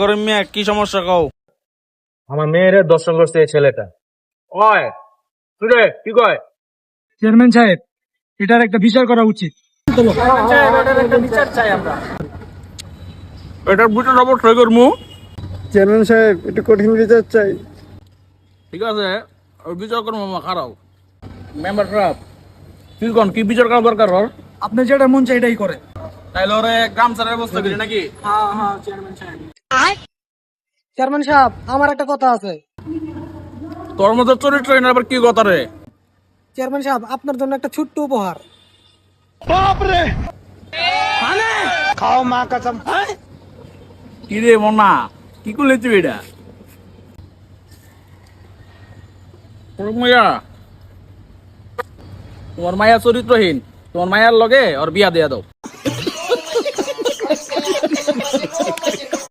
করে মেয়ে কি সমস্যা কও? আমার মেয়ের দর্শন করছে এই ছেলেটা। ওই তুই কি কয়? চেয়ারম্যান সাহেব, এটার একটা বিচার করা উচিত। এটার বুঝে অবশ্যই করবো। চেয়ারম্যান সাহেব একটু কঠিন বিচার চাই। ঠিক আছে, ওই বিচার করবো খারাপ। মেম্বার সাহেব কি কোন কি বিচার করা দরকার ওর? আপনি যেটা মন চাই এটাই করে। তাইলে ওরে গ্রাম ছাড়ার ব্যবস্থা করি নাকি? চেয়ারম্যান সাহেব, আমার একটা কথা আছে। তোর মতো চরিত্র আবার কি কথা রে? চেয়ারম্যান সাহেব, আপনার জন্য একটা ছোট্ট উপহার। কি রে মনা, কি করলে তুই এটা? মায়া, তোমার মায়া চরিত্রহীন, তোমার মায়ার লগে ওর বিয়া দিয়া দাও।